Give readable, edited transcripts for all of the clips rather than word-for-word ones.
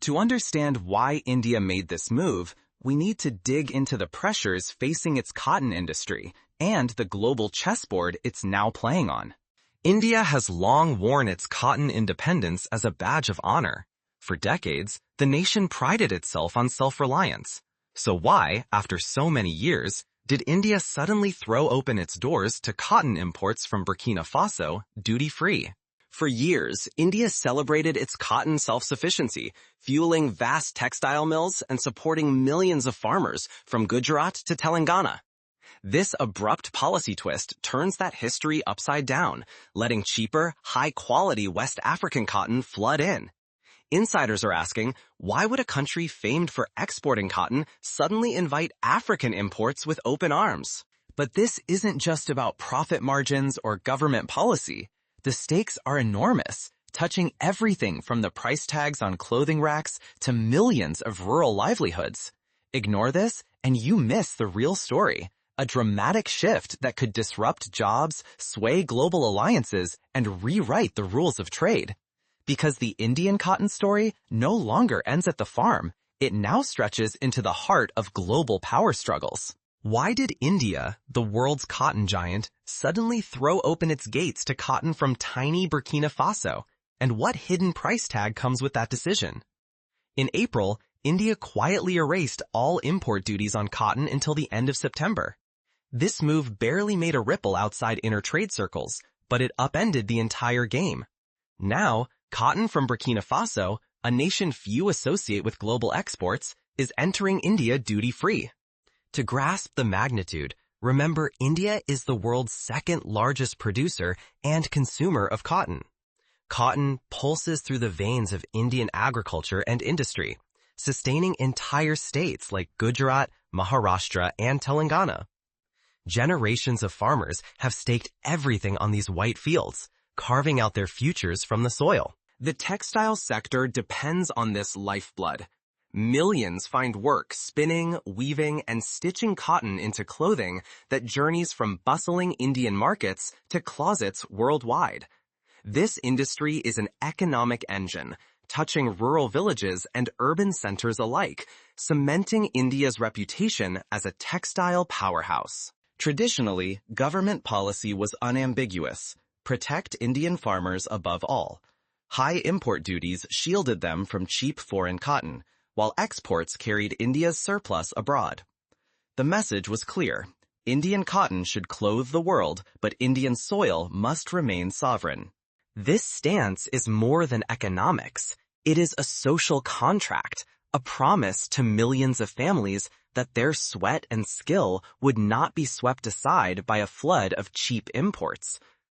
To understand why India made this move, we need to dig into the pressures facing its cotton industry and the global chessboard it's now playing on. India has long worn its cotton independence as a badge of honor. For decades, the nation prided itself on self-reliance. So why, after so many years, did India suddenly throw open its doors to cotton imports from Burkina Faso duty-free? For years, India celebrated its cotton self-sufficiency, fueling vast textile mills and supporting millions of farmers from Gujarat to Telangana. This abrupt policy twist turns that history upside down, letting cheaper, high-quality West African cotton flood in. Insiders are asking, why would a country famed for exporting cotton suddenly invite African imports with open arms? But this isn't just about profit margins or government policy. The stakes are enormous, touching everything from the price tags on clothing racks to millions of rural livelihoods. Ignore this, and you miss the real story. A dramatic shift that could disrupt jobs, sway global alliances, and rewrite the rules of trade. Because the Indian cotton story no longer ends at the farm, it now stretches into the heart of global power struggles. Why did India, the world's cotton giant, suddenly throw open its gates to cotton from tiny Burkina Faso? And what hidden price tag comes with that decision? In April, India quietly erased all import duties on cotton until the end of September. This move barely made a ripple outside inner trade circles, but it upended the entire game. Now, cotton from Burkina Faso, a nation few associate with global exports, is entering India duty-free. To grasp the magnitude, remember India is the world's second largest producer and consumer of cotton. Cotton pulses through the veins of Indian agriculture and industry, sustaining entire states like Gujarat, Maharashtra, and Telangana. Generations of farmers have staked everything on these white fields, carving out their futures from the soil. The textile sector depends on this lifeblood. Millions find work spinning, weaving, and stitching cotton into clothing that journeys from bustling Indian markets to closets worldwide. This industry is an economic engine, touching rural villages and urban centers alike, cementing India's reputation as a textile powerhouse. Traditionally, government policy was unambiguous: protect Indian farmers above all. High import duties shielded them from cheap foreign cotton, while exports carried India's surplus abroad. The message was clear: Indian cotton should clothe the world, but Indian soil must remain sovereign. This stance is more than economics. It is a social contract, a promise to millions of families that their sweat and skill would not be swept aside by a flood of cheap imports.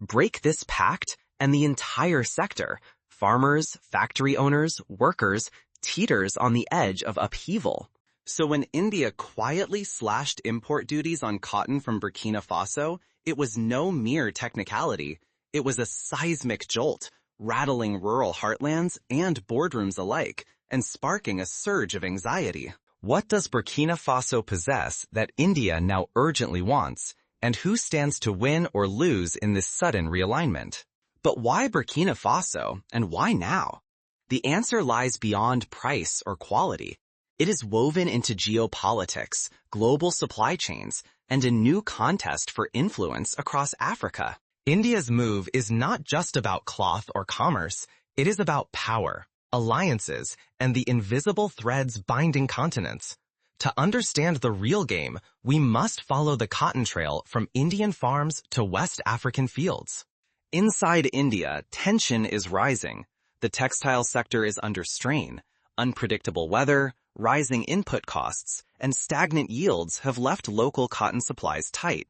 Break this pact, and the entire sector, farmers, factory owners, workers, teeters on the edge of upheaval. So when India quietly slashed import duties on cotton from Burkina Faso, it was no mere technicality. It was a seismic jolt, rattling rural heartlands and boardrooms alike, and sparking a surge of anxiety. What does Burkina Faso possess that India now urgently wants, and who stands to win or lose in this sudden realignment? But why Burkina Faso, and why now? The answer lies beyond price or quality. It is woven into geopolitics, global supply chains, and a new contest for influence across Africa. India's move is not just about cloth or commerce. It is about power, alliances, and the invisible threads binding continents. To understand the real game, we must follow the cotton trail from Indian farms to West African fields. Inside India, tension is rising. The textile sector is under strain. Unpredictable weather, rising input costs, and stagnant yields have left local cotton supplies tight.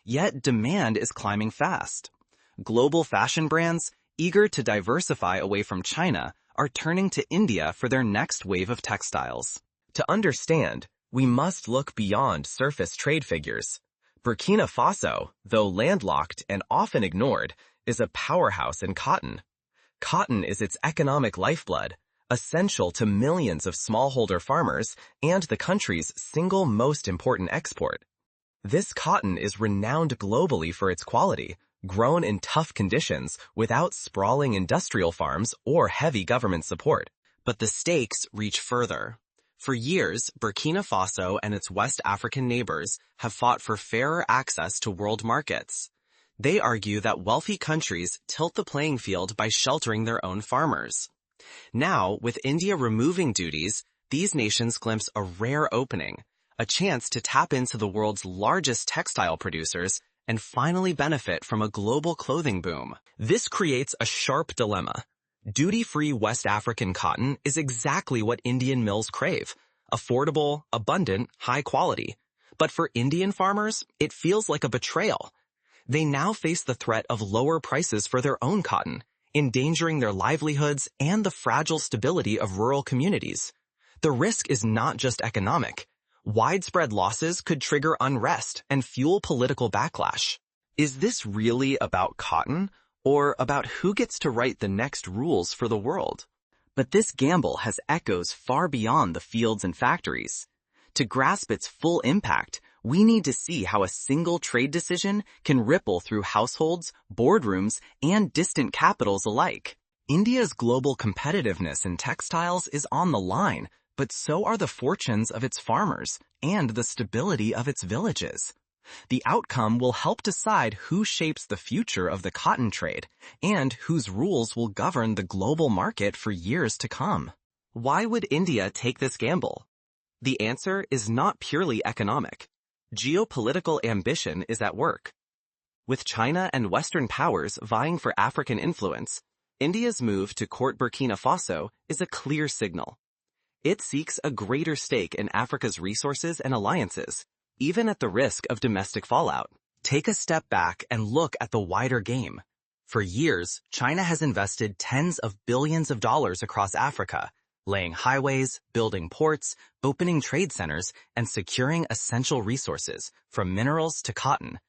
Yet demand is climbing fast. Global fashion brands, eager to diversify away from China, are turning to India for their next wave of textiles. To understand, we must look beyond surface trade figures. Burkina Faso, though landlocked and often ignored, is a powerhouse in cotton. Cotton is its economic lifeblood, essential to millions of smallholder farmers and the country's single most important export. This cotton is renowned globally for its quality, grown in tough conditions without sprawling industrial farms or heavy government support. But the stakes reach further. For years, Burkina Faso and its West African neighbors have fought for fairer access to world markets. They argue that wealthy countries tilt the playing field by sheltering their own farmers. Now, with India removing duties, these nations glimpse a rare opening, a chance to tap into the world's largest textile producers and finally benefit from a global clothing boom. This creates a sharp dilemma. Duty-free West African cotton is exactly what Indian mills crave: affordable, abundant, high quality. But for Indian farmers, it feels like a betrayal. They now face the threat of lower prices for their own cotton, endangering their livelihoods and the fragile stability of rural communities. The risk is not just economic. Widespread losses could trigger unrest and fuel political backlash. Is this really about cotton, or about who gets to write the next rules for the world? But this gamble has echoes far beyond the fields and factories. To grasp its full impact, we need to see how a single trade decision can ripple through households, boardrooms, and distant capitals alike. India's global competitiveness in textiles is on the line, but so are the fortunes of its farmers and the stability of its villages. The outcome will help decide who shapes the future of the cotton trade and whose rules will govern the global market for years to come. Why would India take this gamble? The answer is not purely economic. Geopolitical ambition is at work. With China and Western powers vying for African influence, India's move to court Burkina Faso is a clear signal. It seeks a greater stake in Africa's resources and alliances, even at the risk of domestic fallout. Take a step back and look at the wider game. For years, China has invested tens of billions of dollars across Africa, laying highways, building ports, opening trade centers, and securing essential resources, from minerals to cotton.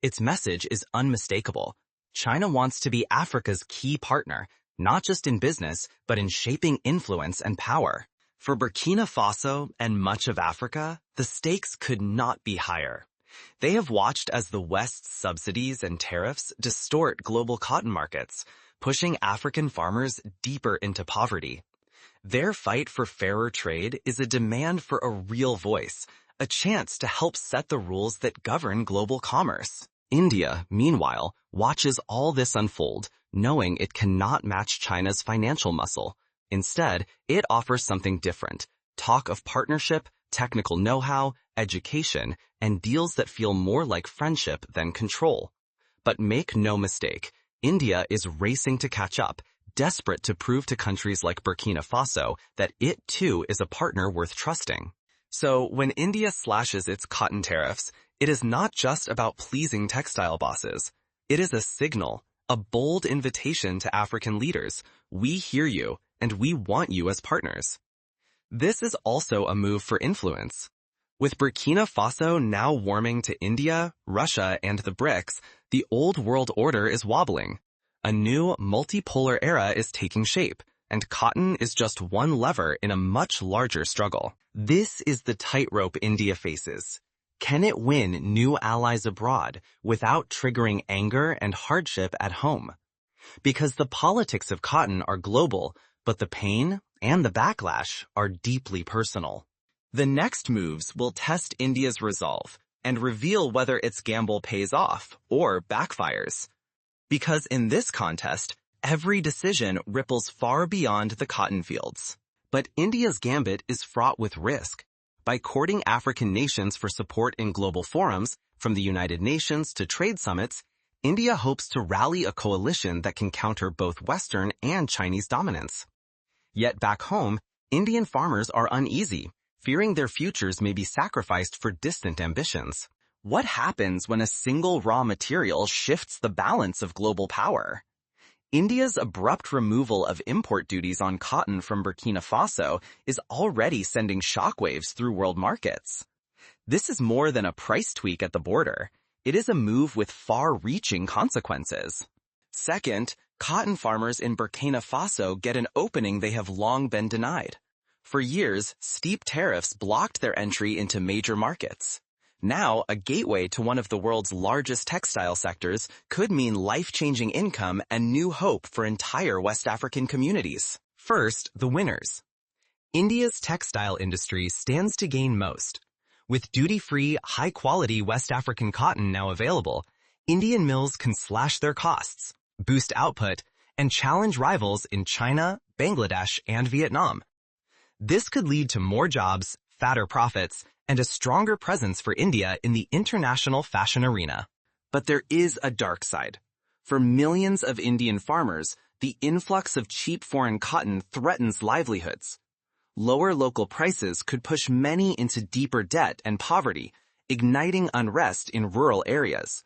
Its message is unmistakable. China wants to be Africa's key partner, not just in business, but in shaping influence and power. For Burkina Faso and much of Africa, the stakes could not be higher. They have watched as the West's subsidies and tariffs distort global cotton markets, pushing African farmers deeper into poverty. Their fight for fairer trade is a demand for a real voice, a chance to help set the rules that govern global commerce. India, meanwhile, watches all this unfold, knowing it cannot match China's financial muscle. Instead, it offers something different: talk of partnership, technical know-how, education, and deals that feel more like friendship than control. But make no mistake, India is racing to catch up, desperate to prove to countries like Burkina Faso that it too is a partner worth trusting. So when India slashes its cotton tariffs, it is not just about pleasing textile bosses. It is a signal, a bold invitation to African leaders. We hear you, and we want you as partners. This is also a move for influence. With Burkina Faso now warming to India, Russia, and the BRICS, the old world order is wobbling. A new multipolar era is taking shape, and cotton is just one lever in a much larger struggle. This is the tightrope India faces. Can it win new allies abroad without triggering anger and hardship at home? Because the politics of cotton are global, but the pain and the backlash are deeply personal. The next moves will test India's resolve and reveal whether its gamble pays off or backfires. Because in this contest, every decision ripples far beyond the cotton fields. But India's gambit is fraught with risk. By courting African nations for support in global forums, from the United Nations to trade summits, India hopes to rally a coalition that can counter both Western and Chinese dominance. Yet back home, Indian farmers are uneasy, fearing their futures may be sacrificed for distant ambitions. What happens when a single raw material shifts the balance of global power? India's abrupt removal of import duties on cotton from Burkina Faso is already sending shockwaves through world markets. This is more than a price tweak at the border. It is a move with far-reaching consequences. Second, cotton farmers in Burkina Faso get an opening they have long been denied. For years, steep tariffs blocked their entry into major markets. Now, a gateway to one of the world's largest textile sectors could mean life-changing income and new hope for entire West African communities. First, the winners. India's textile industry stands to gain most. With duty-free, high-quality West African cotton now available, Indian mills can slash their costs, boost output, and challenge rivals in China, Bangladesh, and Vietnam. This could lead to more jobs, fatter profits, and a stronger presence for India in the international fashion arena. But there is a dark side. For millions of Indian farmers, the influx of cheap foreign cotton threatens livelihoods. Lower local prices could push many into deeper debt and poverty, igniting unrest in rural areas.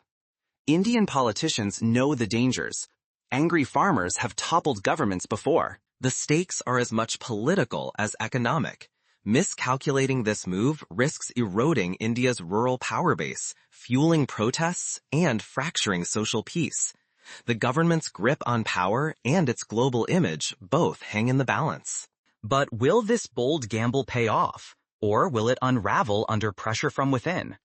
Indian politicians know the dangers. Angry farmers have toppled governments before. The stakes are as much political as economic. Miscalculating this move risks eroding India's rural power base, fueling protests, and fracturing social peace. The government's grip on power and its global image both hang in the balance. But will this bold gamble pay off, or will it unravel under pressure from within?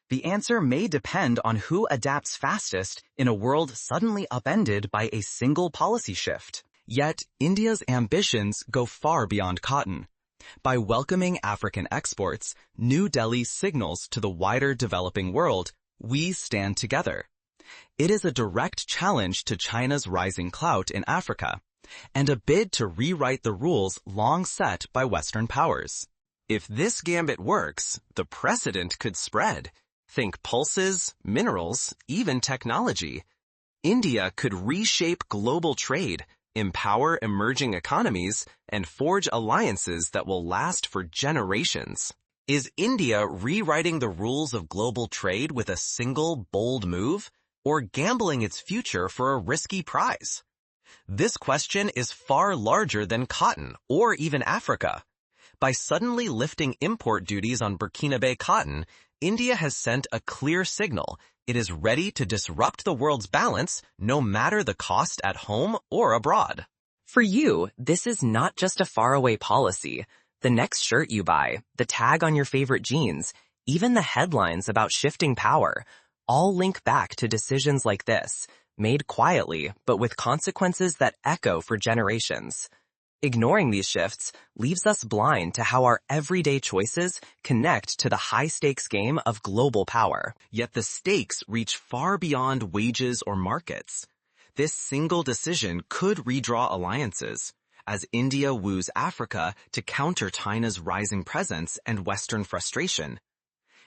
The answer may depend on who adapts fastest in a world suddenly upended by a single policy shift. Yet, India's ambitions go far beyond cotton. By welcoming African exports, New Delhi signals to the wider developing world, we stand together. It is a direct challenge to China's rising clout in Africa, and a bid to rewrite the rules long set by Western powers. If this gambit works, the precedent could spread. Think pulses, minerals, even technology. India could reshape global trade, empower emerging economies, and forge alliances that will last for generations. Is India rewriting the rules of global trade with a single bold move, or gambling its future for a risky prize? This question is far larger than cotton or even Africa. By suddenly lifting import duties on Burkina Faso cotton, India has sent a clear signal. It is ready to disrupt the world's balance, no matter the cost at home or abroad. For you, this is not just a faraway policy. The next shirt you buy, the tag on your favorite jeans, even the headlines about shifting power, all link back to decisions like this, made quietly but with consequences that echo for generations. Ignoring these shifts leaves us blind to how our everyday choices connect to the high-stakes game of global power. Yet the stakes reach far beyond wages or markets. This single decision could redraw alliances, as India woos Africa to counter China's rising presence and Western frustration.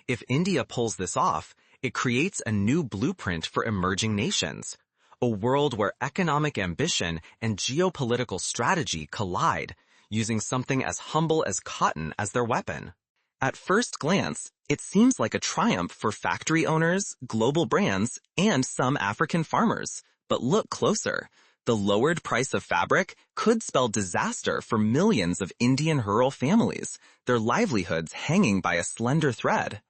If India pulls this off, it creates a new blueprint for emerging nations. A world where economic ambition and geopolitical strategy collide, using something as humble as cotton as their weapon. At first glance, it seems like a triumph for factory owners, global brands, and some African farmers. But look closer. The lowered price of fabric could spell disaster for millions of Indian rural families, their livelihoods hanging by a slender thread.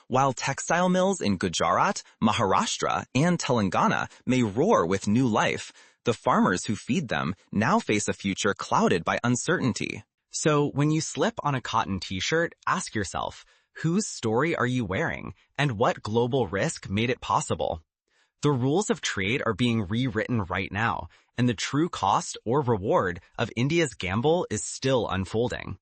While textile mills in Gujarat, Maharashtra, and Telangana may roar with new life, the farmers who feed them now face a future clouded by uncertainty. So when you slip on a cotton t-shirt, ask yourself, whose story are you wearing, and what global risk made it possible? The rules of trade are being rewritten right now, and the true cost or reward of India's gamble is still unfolding.